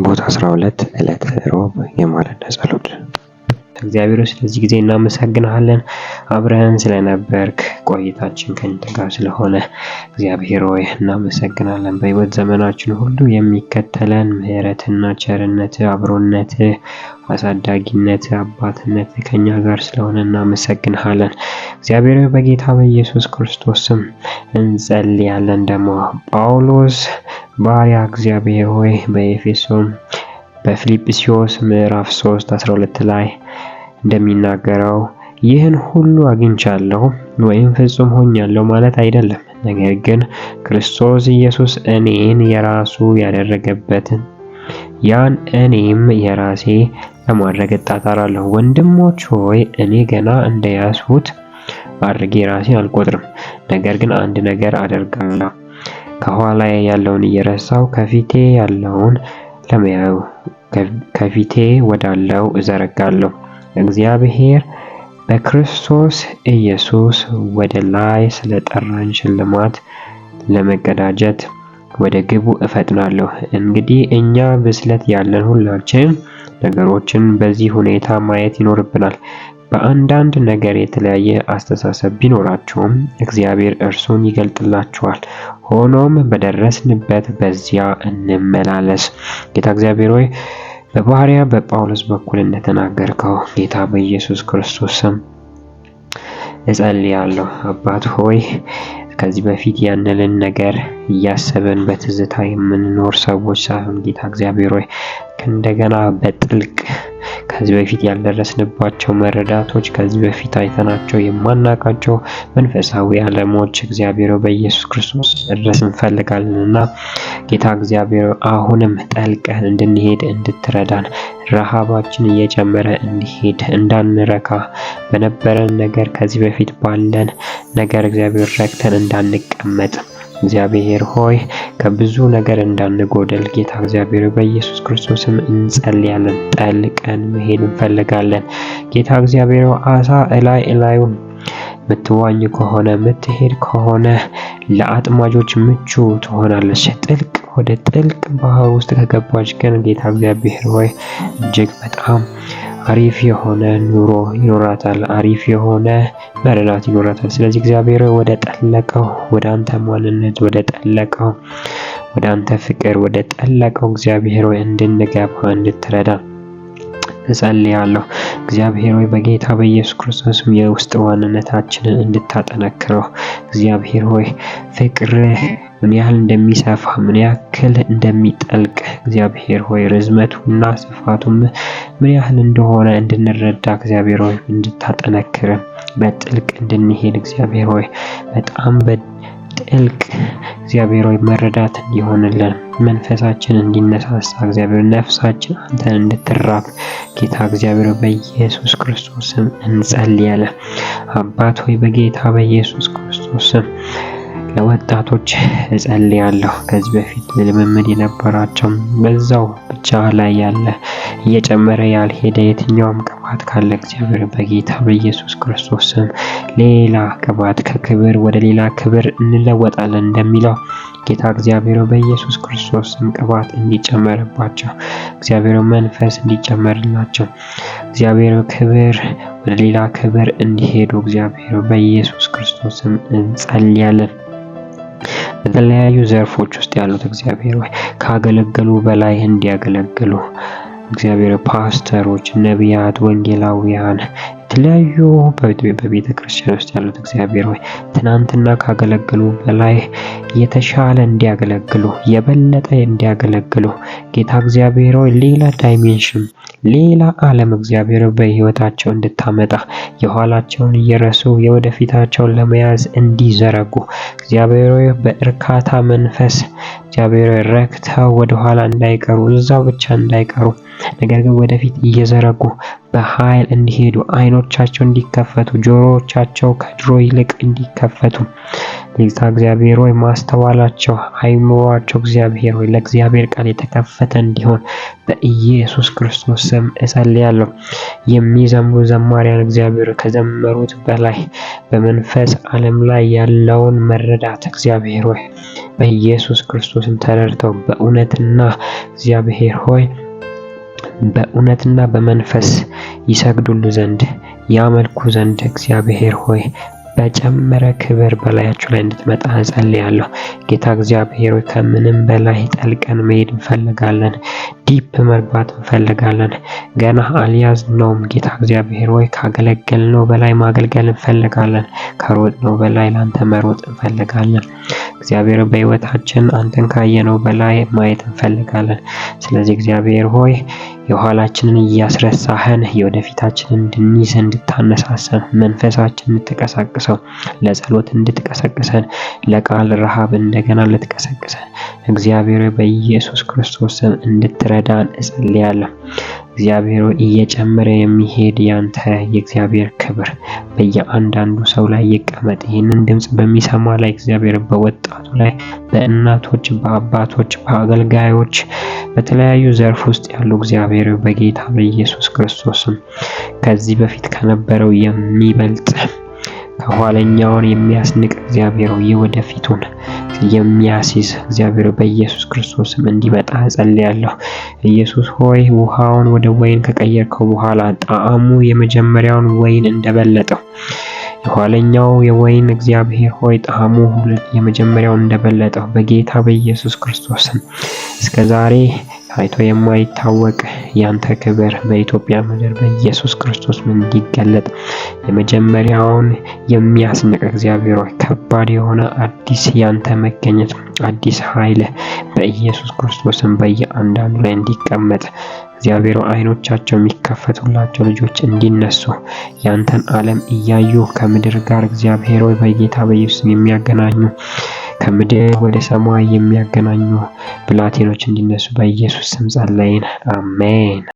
ግንቦት 12 ዕለተ ሮብ የማለዳ ጸሎት። እግዚአብሔር ስለዚህ ጊዜ እናመሰግናለን። አብረን ስለነበርክ ቆይታችን ከእንተ ጋር ስለሆነ እግዚአብሔር ሆይ እናመሰግናለን። በሕይወት ዘመናችን ሁሉ የሚከተለን ምሕረትና ቸርነት፣ አብሮነት፣ አሳዳጊነት፣ አባትነት ከኛ ጋር ስለሆነ እናመሰግናለን። እግዚአብሔር ሆይ በጌታ በኢየሱስ ክርስቶስ ስም እንጸልያለን። ደግሞ ጳውሎስ ባሪያ እግዚአብሔር ሆይ በኤፌሶን በፊልጵስዩስ ምዕራፍ 3:12 ላይ እንደሚናገረው ይህን ሁሉ አግኝቻለሁ ወይም ፍጹም ሆኛለሁ ማለት አይደለም፣ ነገር ግን ክርስቶስ ኢየሱስ እኔን የራሱ ያደረገበትን ያን እኔም የራሴ ለማድረግ እጣጣራለሁ። ወንድሞች ሆይ እኔ ገና እንደያዝሁት አድርጌ ራሴን አልቆጥርም፣ ነገር ግን አንድ ነገር አደርጋለሁ፣ ከኋላ ያለውን እየረሳሁ ከፊቴ ያለውን ለመያዝ ከፊቴ ወዳለው እዘረጋለሁ። እግዚአብሔር በክርስቶስ ኢየሱስ ወደ ላይ ስለጠራኝ ሽልማት ለመቀዳጀት ወደ ግቡ እፈጥናለሁ። እንግዲህ እኛ ብስለት ያለን ሁላችን ነገሮችን በዚህ ሁኔታ ማየት ይኖርብናል። በአንዳንድ ነገር የተለያየ አስተሳሰብ ቢኖራቸውም እግዚአብሔር እርሱን ይገልጥላችኋል። ሆኖም በደረስንበት በዚያ እንመላለስ። ጌታ እግዚአብሔር ሆይ በባሪያ በጳውሎስ በኩል እንደተናገርከው ጌታ በኢየሱስ ክርስቶስ ስም እጸልያለሁ። አባት ሆይ ከዚህ በፊት ያንንን ነገር እያሰብን በትዝታ የምንኖር ሰዎች ሳይሆን ጌታ እግዚአብሔር ሆይ እንደገና በጥልቅ ከዚህ በፊት ያልደረስንባቸው መረዳቶች፣ ከዚህ በፊት አይተናቸው የማናቃቸው መንፈሳዊ ዓለሞች እግዚአብሔር በኢየሱስ ክርስቶስ መድረስ እንፈልጋለንና ጌታ እግዚአብሔር አሁንም ጠልቀን እንድንሄድ እንድትረዳን፣ ረሃባችን እየጨመረ እንዲሄድ እንዳንረካ፣ በነበረን ነገር ከዚህ በፊት ባለን ነገር እግዚአብሔር ረክተን እንዳንቀመጥ እግዚአብሔር ሆይ ከብዙ ነገር እንዳንጎደል ጌታ እግዚአብሔር በኢየሱስ ክርስቶስም እንጸልያለን። ጠልቀን መሄድ እንፈልጋለን። ጌታ እግዚአብሔር አሳ እላዩን ምትዋኝ ከሆነ ምትሄድ ከሆነ ለአጥማጆች ምቹ ትሆናለች። ወደ ጥልቅ ባህር ውስጥ ከገባች ግን ጌታ እግዚአብሔር ሆይ እጅግ በጣም አሪፍ የሆነ ኑሮ ይኖራታል። አሪፍ የሆነ መረዳት ይኖራታል። ስለዚህ እግዚአብሔር ወደ ጠለቀው ወደ አንተ ማንነት ወደ ጠለቀው ወደ አንተ ፍቅር ወደ ጠለቀው እግዚአብሔር ሆይ እንድንገባ እንድትረዳ እጸልያለሁ። እግዚአብሔር ሆይ በጌታ በኢየሱስ ክርስቶስ የውስጥ ማንነታችንን እንድታጠነክረው እግዚአብሔር ሆይ ፍቅር ምን ያህል እንደሚሰፋ ምን ያክል እንደሚጠልቅ እግዚአብሔር ሆይ ርዝመቱና ስፋቱም ምን ያህል እንደሆነ እንድንረዳ እግዚአብሔር ሆይ እንድታጠነክረን በጥልቅ እንድንሄድ እግዚአብሔር ሆይ በጣም በጥልቅ እግዚአብሔር ሆይ መረዳት እንዲሆንልን መንፈሳችን እንዲነሳሳ እግዚአብሔር ነፍሳችን አንተን እንድትራብ ጌታ እግዚአብሔር በኢየሱስ ክርስቶስ ስም እንጸልያለን። አባት ሆይ በጌታ በኢየሱስ ክርስቶስ ስም ለወጣቶች እጸልያለሁ። ከዚህ በፊት ልምምድ የነበራቸው በዛው ብቻ ላይ ያለ እየጨመረ ያልሄደ የትኛውም ቅባት ካለ እግዚአብሔር በጌታ በኢየሱስ ክርስቶስ ስም ሌላ ቅባት ከክብር ወደ ሌላ ክብር እንለወጣለን እንደሚለው ጌታ እግዚአብሔር በኢየሱስ ክርስቶስ ስም ቅባት እንዲጨመርባቸው እግዚአብሔር መንፈስ እንዲጨመርላቸው እግዚአብሔር ክብር ወደ ሌላ ክብር እንዲሄዱ እግዚአብሔር በኢየሱስ ክርስቶስ ስም እንጸልያለን። በተለያዩ ዘርፎች ውስጥ ያሉት እግዚአብሔር ሆይ ካገለገሉ በላይ እንዲያገለግሉ እግዚአብሔር ፓስተሮች፣ ነቢያት፣ ወንጌላውያን የተለያዩ በቤተ ክርስቲያን ውስጥ ያሉት እግዚአብሔር ሆይ ትናንትና ካገለገሉ በላይ የተሻለ እንዲያገለግሉ የበለጠ እንዲያገለግሉ ጌታ እግዚአብሔር ሆይ ሌላ ዳይሜንሽን ሌላ ዓለም እግዚአብሔር በህይወታቸው እንድታመጣ የኋላቸውን እየረሱ የወደፊታቸውን ለመያዝ እንዲዘረጉ እግዚአብሔር ሆይ በእርካታ መንፈስ እግዚአብሔር ረክተው ወደ ኋላ እንዳይቀሩ እዛው ብቻ እንዳይቀሩ ነገር ግን ወደፊት እየዘረጉ በኃይል እንዲሄዱ አይኖቻቸው እንዲከፈቱ ጆሮዎቻቸው ከድሮ ይልቅ እንዲከፈቱ ጌታ እግዚአብሔር ሆይ ማስተዋላቸው አይምሯቸው እግዚአብሔር ሆይ ለእግዚአብሔር ቃል የተከፈተ እንዲሆን በኢየሱስ ክርስቶስ ስም እጸልያለሁ። የሚዘምሩ ዘማሪያን እግዚአብሔር ከዘመሩት በላይ በመንፈስ ዓለም ላይ ያለውን መረዳት እግዚአብሔር ሆይ በኢየሱስ ክርስቶስም ተረድተው በእውነትና በመንፈስ ይሰግዱሉ ዘንድ ያመልኩ ዘንድ እግዚአብሔር ሆይ በጨመረ ክብር በላያችሁ ላይ እንድትመጣ እጸልያለሁ። ጌታ እግዚአብሔር ሆይ ከምንም በላይ ጠልቀን መሄድ እንፈልጋለን። ዲፕ መግባት እንፈልጋለን። ገና አልያዝነውም። ጌታ እግዚአብሔር ሆይ ካገለገልነው በላይ ማገልገል እንፈልጋለን። ከሮጥነው በላይ ላንተ መሮጥ እንፈልጋለን። እግዚአብሔር በሕይወታችን አንተን ካየነው በላይ ማየት እንፈልጋለን። ስለዚህ እግዚአብሔር ሆይ የኋላችንን እያስረሳህን የወደፊታችንን እንድንይዝ እንድታነሳሰን መንፈሳችን እንድትቀሰቅሰው ለጸሎት እንድትቀሰቅሰን ለቃል ረሃብ እንደገና ልትቀሰቅሰን እግዚአብሔር በኢየሱስ ክርስቶስ ስም እንድትረዳን እጸልያለሁ። እግዚአብሔር እየጨመረ የሚሄድ ያንተ የእግዚአብሔር ክብር በየአንዳንዱ ሰው ላይ ይቀመጥ። ይህንን ድምጽ በሚሰማ ላይ እግዚአብሔር በወጣቱ ላይ፣ በእናቶች፣ በአባቶች፣ በአገልጋዮች በተለያዩ ዘርፍ ውስጥ ያሉ እግዚአብሔር በጌታ በኢየሱስ ክርስቶስም ከዚህ በፊት ከነበረው የሚበልጥ ከኋለኛውን የሚያስንቅ እግዚአብሔር የወደፊቱን የሚያስይዝ እግዚአብሔር በኢየሱስ ክርስቶስም እንዲመጣ እጸልያለሁ። ኢየሱስ ሆይ ውሃውን ወደ ወይን ከቀየርከው በኋላ ጣዕሙ የመጀመሪያውን ወይን እንደበለጠው የኋለኛው የወይን እግዚአብሔር ሆይ ጣዕሙ የመጀመሪያውን እንደበለጠው በጌታ በኢየሱስ ክርስቶስም እስከዛሬ ታይቶ የማይታወቅ ያንተ ክብር በኢትዮጵያ ምድር በኢየሱስ ክርስቶስ እንዲገለጥ የመጀመሪያውን የሚያስንቅ እግዚአብሔር ሆይ ከባድ የሆነ አዲስ ያንተ መገኘት አዲስ ኃይል በኢየሱስ ክርስቶስም በየአንዳንዱ ላይ እንዲቀመጥ እግዚአብሔር አይኖቻቸው የሚከፈቱላቸው ልጆች እንዲነሱ ያንተን ዓለም እያዩ ከምድር ጋር እግዚአብሔር ሆይ በጌታ በኢየሱስ የሚያገናኙ ከምድር ወደ ሰማይ የሚያገናኙ ብላቴኖች እንዲነሱ በኢየሱስ ስም ጸለይን። አሜን።